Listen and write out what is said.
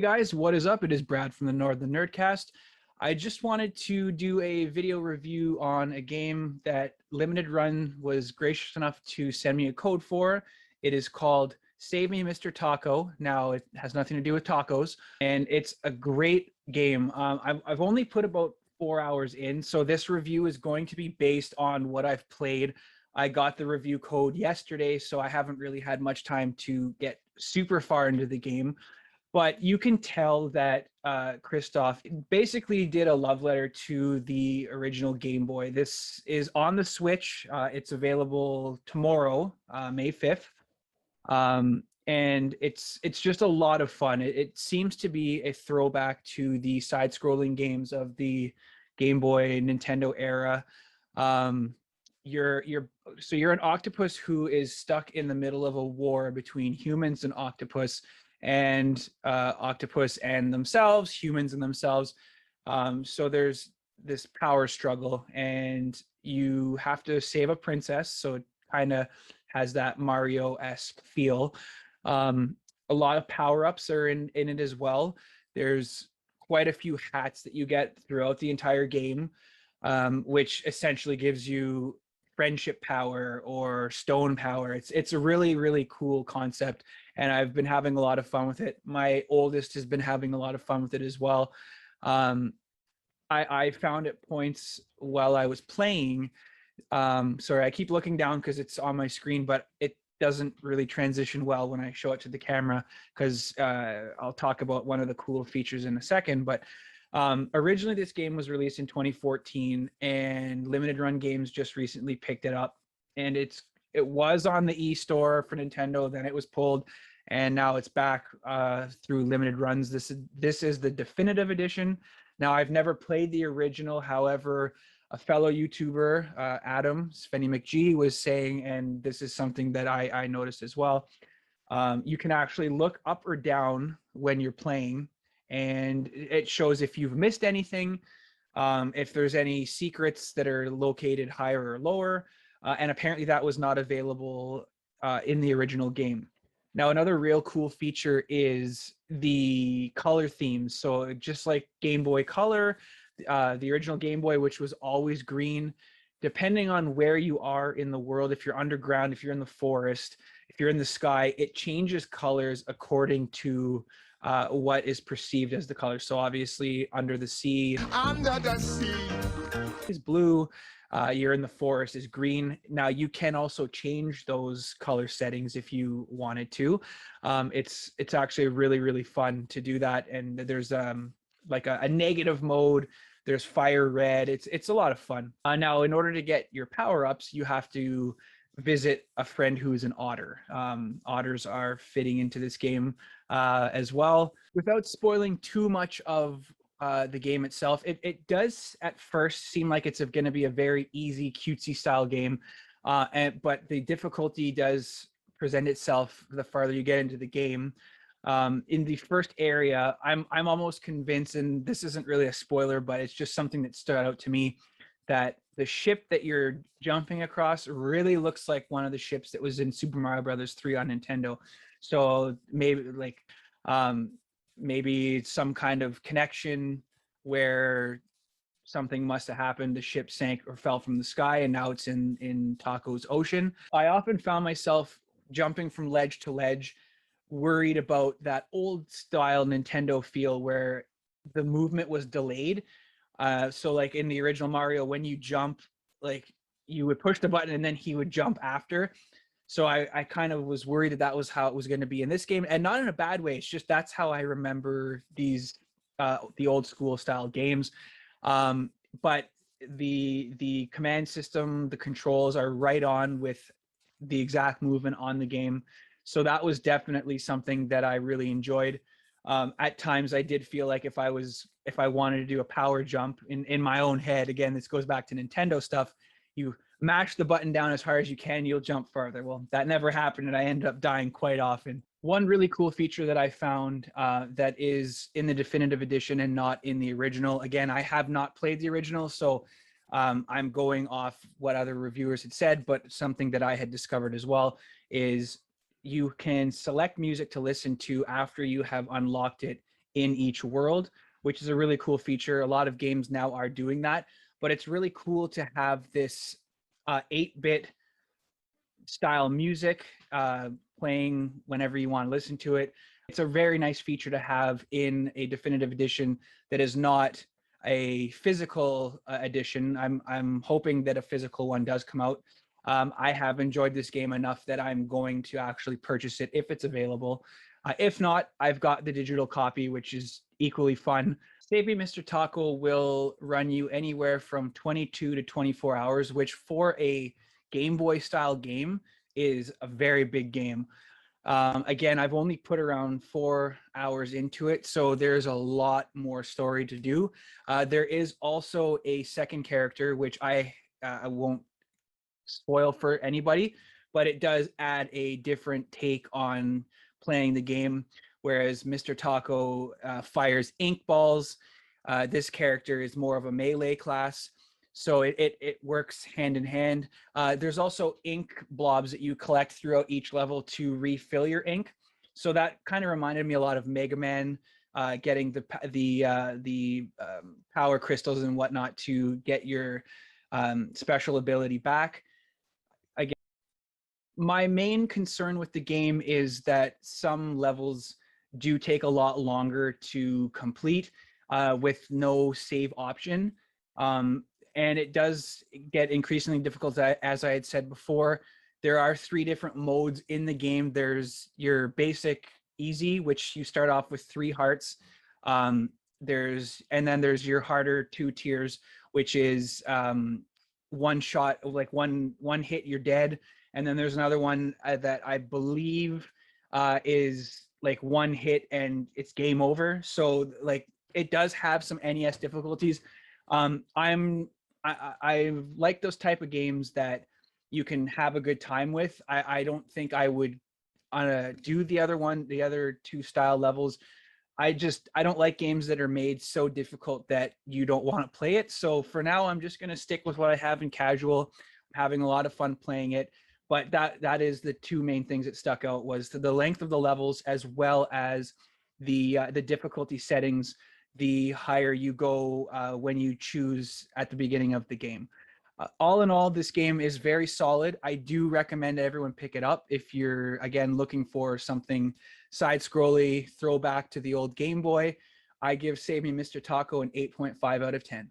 guys, what is up? It is Brad from the Northern Nerdcast. I just wanted to do a video review on a game that Limited Run was gracious enough to send me a code for. It is called Save Me Mr. Taco. Now, it has nothing to do with tacos, and it's a great game. I've only put about 4 hours in, so this review is going to be based on what I've played. I got the review code yesterday, so I haven't really had much time to get super far into the game. But you can tell that Christoph basically did a love letter to the original Game Boy. This is on the Switch. It's available tomorrow, May 5th. And it's just a lot of fun. It seems to be a throwback to the side-scrolling games of the Game Boy Nintendo era. You're an octopus who is stuck in the middle of a war between humans and octopus, and octopus and themselves, humans and themselves. So there's this power struggle, and you have to save a princess. So it kind of has that Mario-esque feel. A lot of power-ups are in it as well. There's quite a few hats that you get throughout the entire game, which essentially gives you friendship power or stone power. It's a really, really cool concept, and I've been having a lot of fun with it. My oldest has been having a lot of fun with it as well. I found at points while I was playing, sorry, I keep looking down because it's on my screen, but it doesn't really transition well when I show it to the camera, because I'll talk about one of the cool features in a second. But originally this game was released in 2014, and Limited Run Games just recently picked it up, and it was on the eStore for Nintendo, then it was pulled, and now it's back through Limited Runs. This is the definitive edition. Now, I've never played the original. However, a fellow YouTuber, Adam Svenny McGee, was saying, and this is something that I noticed as well, you can actually look up or down when you're playing, and it shows if you've missed anything, if there's any secrets that are located higher or lower, and apparently that was not available in the original game. Now, another real cool feature is the color themes. So just like Game Boy Color, the original Game Boy, which was always green, depending on where you are in the world, if you're underground, if you're in the forest, if you're in the sky, it changes colors according to what is perceived as the color. So obviously under the sea is blue, you're in the forest is green. Now you can also change those color settings if you wanted to. It's actually really, really fun to do that. And there's like a negative mode. There's fire red. It's a lot of fun. Now, in order to get your power-ups, you have to visit a friend who is an otter. Otters are fitting into this game as well. Without spoiling too much of the game itself, it does at first seem like it's going to be a very easy, cutesy style game, but the difficulty does present itself the farther you get into the game. In the first area, I'm almost convinced, and this isn't really a spoiler, but it's just something that stood out to me, that the ship that you're jumping across really looks like one of the ships that was in Super Mario Brothers 3 on Nintendo. So maybe like maybe some kind of connection where something must have happened, the ship sank or fell from the sky, and now it's in Taco's ocean. I often found myself jumping from ledge to ledge, worried about that old style Nintendo feel where the movement was delayed. So like in the original Mario, when you jump, like you would push the button and then he would jump after. So I kind of was worried that that was how it was going to be in this game, and not in a bad way. It's just that's how I remember these the old school style games. But the command system, the controls are right on with the exact movement on the game. So that was definitely something that I really enjoyed. At times I did feel like if I wanted to do a power jump in my own head, again, this goes back to Nintendo stuff, you mash the button down as hard as you can, you'll jump farther. Well, that never happened, and I ended up dying quite often. One really cool feature that I found that is in the definitive edition and not in the original. Again, I have not played the original, so I'm going off what other reviewers had said, but something that I had discovered as well is you can select music to listen to after you have unlocked it in each world, which is a really cool feature. A lot of games now are doing that, but it's really cool to have this 8-bit style music playing whenever you want to listen to it. It's a very nice feature to have in a definitive edition that is not a physical edition. I'm hoping that a physical one does come out. I have enjoyed this game enough that I'm going to actually purchase it if it's available. If not, I've got the digital copy, which is equally fun. Save Me Mr. Taco will run you anywhere from 22 to 24 hours, which for a Game Boy style game is a very big game. Again, I've only put around 4 hours into it, so there's a lot more story to do. There is also a second character, which I won't spoil for anybody, but it does add a different take on playing the game. Whereas Mr. Taco fires ink balls, this character is more of a melee class. So it works hand in hand. There's also ink blobs that you collect throughout each level to refill your ink. So that kind of reminded me a lot of Mega Man, getting the power crystals and whatnot to get your special ability back. Again, my main concern with the game is that some levels do take a lot longer to complete with no save option. And it does get increasingly difficult, as I had said before. There are 3 different modes in the game. There's your basic easy, which you start off with 3 hearts. And then there's your harder 2 tiers, which is one shot, like one hit, you're dead. And then there's another one that I believe is like 1 hit and it's game over. So like it does have some NES difficulties. I like those type of games that you can have a good time with. I don't think I would do the other 2 style levels. I don't like games that are made so difficult that you don't want to play it. So for now, I'm just going to stick with what I have in casual. I'm having a lot of fun playing it. But that is the 2 main things that stuck out, was the length of the levels as well as the difficulty settings. The higher you go when you choose at the beginning of the game. All in all, this game is very solid. I do recommend everyone pick it up if you're, again, looking for something side-scrolly, throwback to the old Game Boy. I give Save Me Mr. Taco an 8.5 out of 10.